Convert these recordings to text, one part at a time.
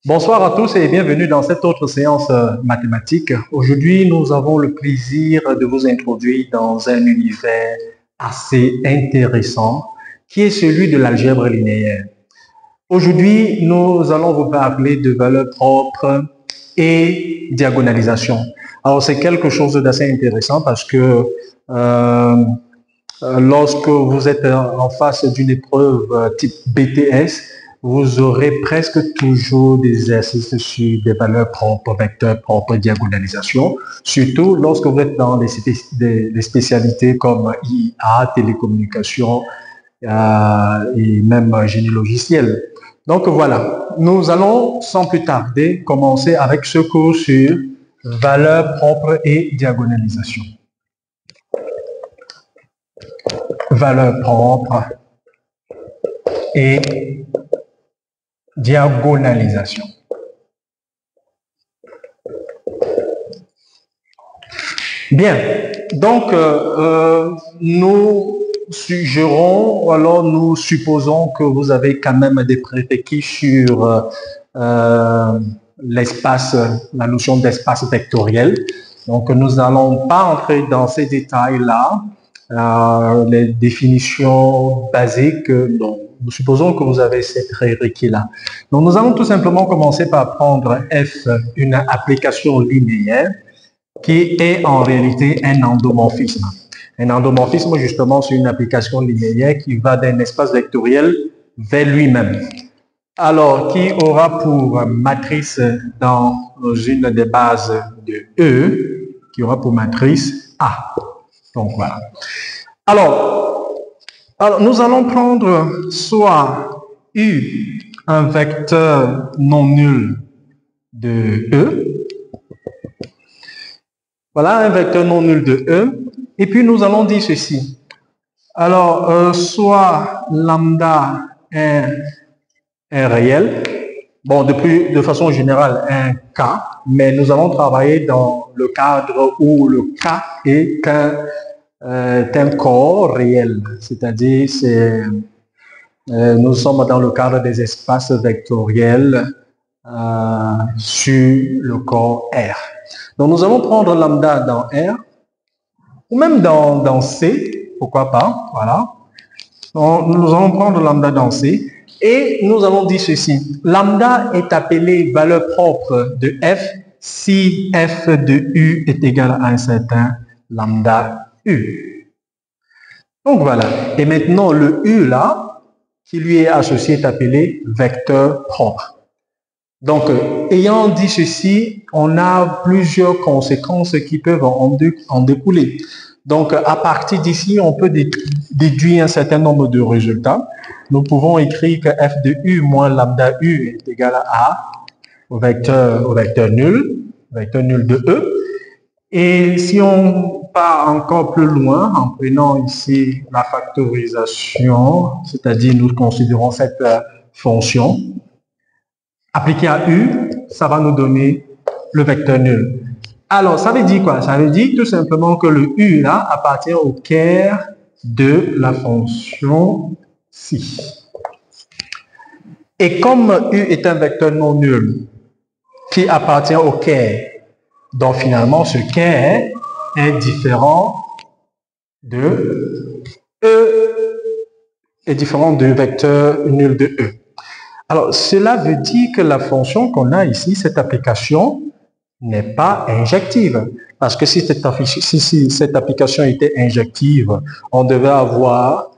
Bonsoir à tous et bienvenue dans cette autre séance mathématique. Aujourd'hui, nous avons le plaisir de vous introduire dans un univers assez intéressant qui est celui de l'algèbre linéaire. Aujourd'hui, nous allons vous parler de valeurs propres et diagonalisation. Alors, c'est quelque chose d'assez intéressant parce que lorsque vous êtes en face d'une épreuve type BTS, vous aurez presque toujours des exercices sur des valeurs propres, vecteurs propres, diagonalisation, surtout lorsque vous êtes dans des spécialités comme IA, télécommunications et même génie logiciel. Donc voilà, nous allons sans plus tarder commencer avec ce cours sur valeurs propres et diagonalisation. Valeurs propres et diagonalisation. Bien, donc nous suggérons, alors nous supposons que vous avez quand même des prérequis sur l'espace, la notion d'espace vectoriel. Donc nous n'allons pas entrer dans ces détails-là, les définitions basiques, non. Nous supposons que vous avez ces prérequis-là. Donc, nous allons tout simplement commencer par prendre F, une application linéaire, qui est en réalité un endomorphisme. Un endomorphisme, justement, c'est une application linéaire qui va d'un espace vectoriel vers lui-même. Alors, qui aura pour matrice dans une des bases de E, qui aura pour matrice A. Donc, voilà. Alors, nous allons prendre soit U, un vecteur non nul de E. Voilà, un vecteur non nul de E. Et puis, nous allons dire ceci. Alors, soit lambda est réel. Bon, de façon générale, un K. Mais nous allons travailler dans le cadre où le K est un corps réel, c'est-à-dire nous sommes dans le cadre des espaces vectoriels sur le corps R. Donc nous allons prendre lambda dans R, ou même dans C, pourquoi pas, voilà. Donc, nous allons prendre lambda dans C, et nous allons dire ceci. Lambda est appelé valeur propre de F si F de U est égal à un certain lambda U. Donc voilà. Et maintenant, le U là, qui lui est associé, est appelé vecteur propre. Donc, ayant dit ceci, on a plusieurs conséquences qui peuvent en découler. Donc, à partir d'ici, on peut déduire un certain nombre de résultats. Nous pouvons écrire que f de u moins lambda u est égal à A au vecteur nul de E. Et si on part encore plus loin, en prenant ici la factorisation, c'est-à-dire nous considérons cette fonction, appliquée à U, ça va nous donner le vecteur nul. Alors, ça veut dire quoi? Ça veut dire tout simplement que le U là appartient au caire de la fonction ci. Et comme U est un vecteur non nul qui appartient au caire, donc finalement ce caire est différent de E, est différent du vecteur nul de E. Alors, cela veut dire que la fonction qu'on a ici, cette application, n'est pas injective. Parce que si cette application était injective, on devait avoir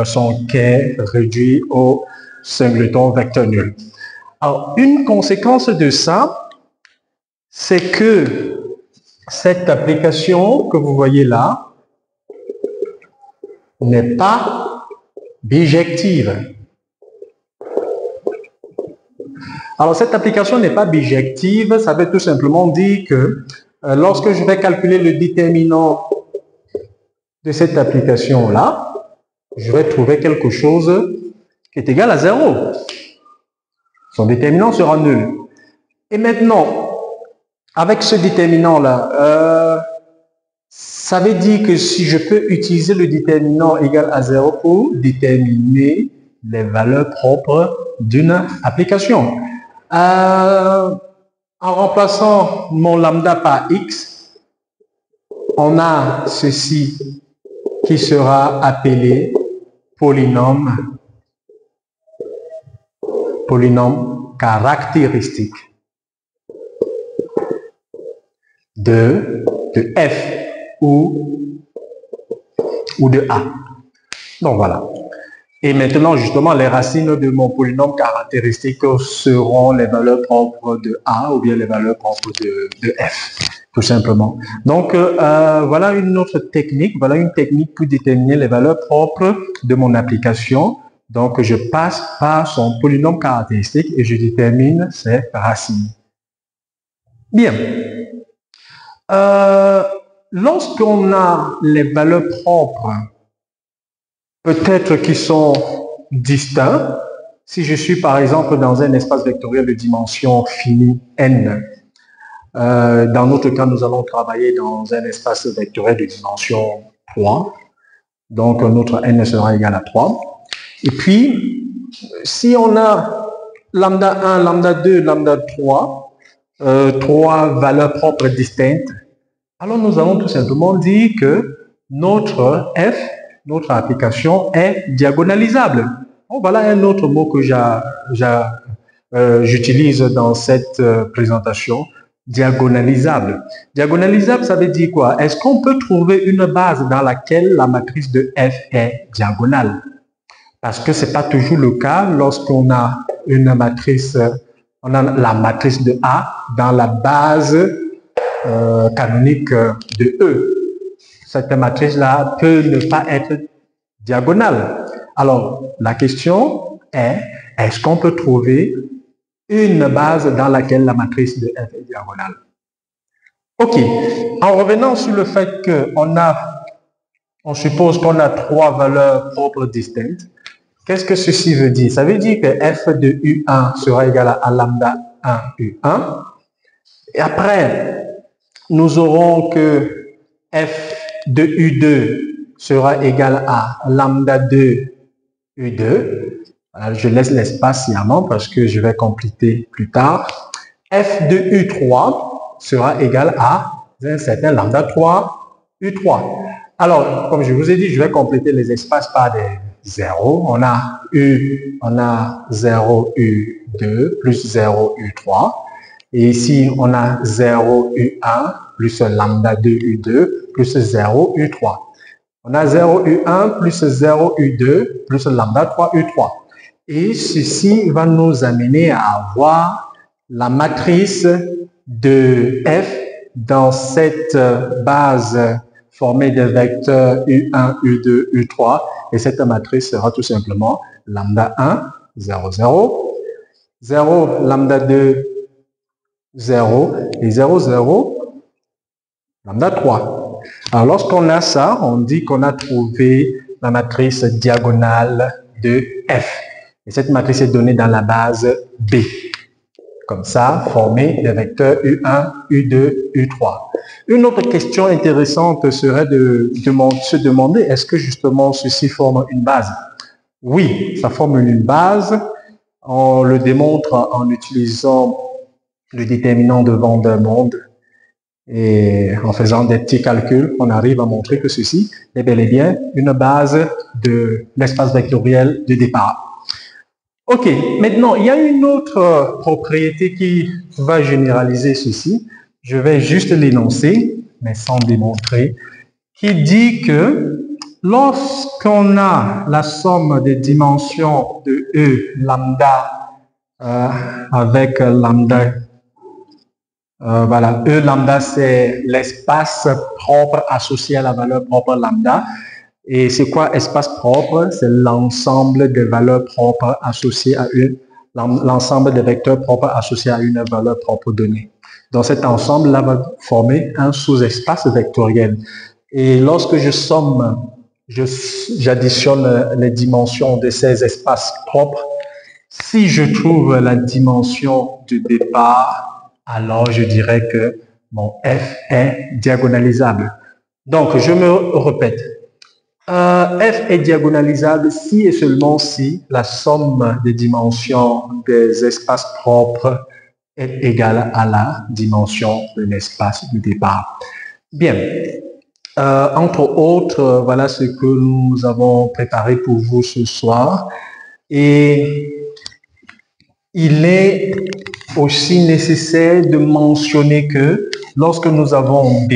son caire réduit au singleton vecteur nul. Alors, une conséquence de ça, c'est que cette application que vous voyez là n'est pas bijective. Alors, cette application n'est pas bijective, ça veut tout simplement dire que lorsque je vais calculer le déterminant de cette application-là, je vais trouver quelque chose qui est égal à 0. Son déterminant sera nul. Et maintenant, avec ce déterminant-là, ça veut dire que si je peux utiliser le déterminant égal à 0 pour déterminer les valeurs propres d'une application. En remplaçant mon lambda par x, on a ceci qui sera appelé polynôme caractéristique de f ou de a. Donc voilà. Et maintenant, justement, les racines de mon polynôme caractéristique seront les valeurs propres de a ou bien les valeurs propres de f, tout simplement. Donc, voilà une autre technique. Voilà une technique pour déterminer les valeurs propres de mon application. Donc, je passe par son polynôme caractéristique et je détermine ses racines. Bien. Lorsqu'on a les valeurs propres, peut-être qui sont distincts, si je suis par exemple dans un espace vectoriel de dimension finie n, dans notre cas, nous allons travailler dans un espace vectoriel de dimension 3, donc notre n sera égal à 3. Et puis, si on a lambda 1, lambda 2, lambda 3, trois valeurs propres distinctes, alors nous allons tout simplement dire que notre f, notre application est diagonalisable. Bon, voilà un autre mot que j'utilise dans cette présentation, diagonalisable. Diagonalisable, ça veut dire quoi? Est-ce qu'on peut trouver une base dans laquelle la matrice de f est diagonale? Parce que ce n'est pas toujours le cas lorsqu'on a une matrice, on a la matrice de A dans la base canonique de E. Cette matrice-là peut ne pas être diagonale. Alors, la question est, est-ce qu'on peut trouver une base dans laquelle la matrice de F est diagonale? Ok. En revenant sur le fait qu'on suppose qu'on a trois valeurs propres distinctes, qu'est-ce que ceci veut dire? Ça veut dire que f de U1 sera égal à lambda 1 U1. Et après, nous aurons que f de U2 sera égal à lambda 2 U2. Alors, je laisse l'espace sciemment parce que je vais compléter plus tard. F de U3 sera égal à un certain lambda 3 U3. Alors, comme je vous ai dit, je vais compléter les espaces par des 0. On a 0 U2 plus 0 U3. Et ici, on a 0 U1 plus lambda 2 U2 plus 0 U3. On a 0 U1 plus 0 U2 plus lambda 3 U3. Et ceci va nous amener à avoir la matrice de F dans cette base formée des vecteurs U1, U2, U3. Et cette matrice sera tout simplement lambda 1, 0, 0, 0, lambda 2, 0 et 0, 0, lambda 3. Alors, lorsqu'on a ça, on dit qu'on a trouvé la matrice diagonale de F. Et cette matrice est donnée dans la base B. Comme ça, formée des vecteurs U1, U2, U3. Une autre question intéressante serait de se demander, est-ce que justement ceci forme une base? Oui, ça forme une base. On le démontre en utilisant le déterminant de Van der Monde. Et en faisant des petits calculs, on arrive à montrer que ceci est bel et bien une base de l'espace vectoriel de départ. Ok, maintenant, il y a une autre propriété qui va généraliser ceci. Je vais juste l'énoncer, mais sans démontrer, qui dit que lorsqu'on a la somme des dimensions de E lambda avec lambda, voilà, E lambda, c'est l'espace propre associé à la valeur propre lambda. Et c'est quoi espace propre? C'est l'ensemble des valeurs propres associées à l'ensemble des vecteurs propres associés à une valeur propre donnée. Donc cet ensemble-là va former un sous-espace vectoriel. Et lorsque je somme, j'additionne les dimensions de ces espaces propres, si je trouve la dimension du départ, alors je dirais que mon F est diagonalisable. Donc je me répète. F est diagonalisable si et seulement si la somme des dimensions des espaces propres est égale à la dimension de l'espace de départ. Bien. Entre autres, voilà ce que nous avons préparé pour vous ce soir. Et il est aussi nécessaire de mentionner que lorsque nous avons B,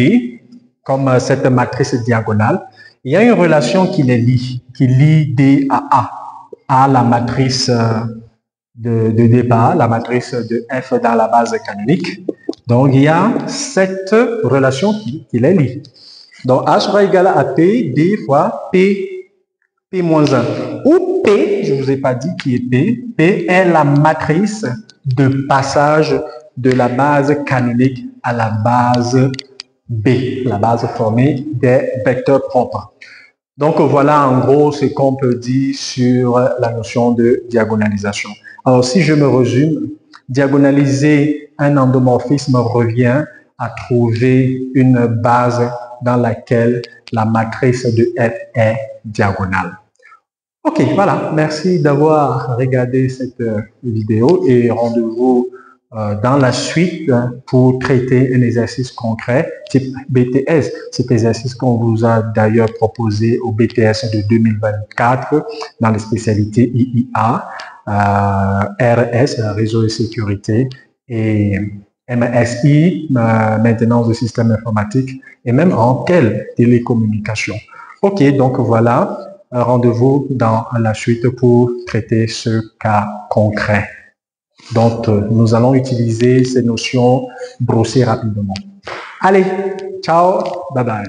comme cette matrice diagonale, il y a une relation qui les lie, qui lie D à A, la matrice de départ, la matrice de F dans la base canonique. Donc, il y a cette relation qui les lie. Donc, A sera égal à P, D fois P, P-1. Ou P, je ne vous ai pas dit qui est P. P est la matrice de passage de la base canonique à la base B, la base formée des vecteurs propres. Donc, voilà en gros ce qu'on peut dire sur la notion de diagonalisation. Alors, si je me résume, diagonaliser un endomorphisme revient à trouver une base dans laquelle la matrice de F est diagonale. Ok, voilà. Merci d'avoir regardé cette vidéo et rendez-vous dans la suite pour traiter un exercice concret type BTS. Cet exercice qu'on vous a d'ailleurs proposé au BTS de 2024 dans les spécialités IIA, RS, réseau et sécurité, et MSI, maintenance de système informatique, et même en télécommunication. Ok, donc voilà. Rendez-vous dans la suite pour traiter ce cas concret. Donc, nous allons utiliser ces notions brossées rapidement. Allez, ciao, bye bye.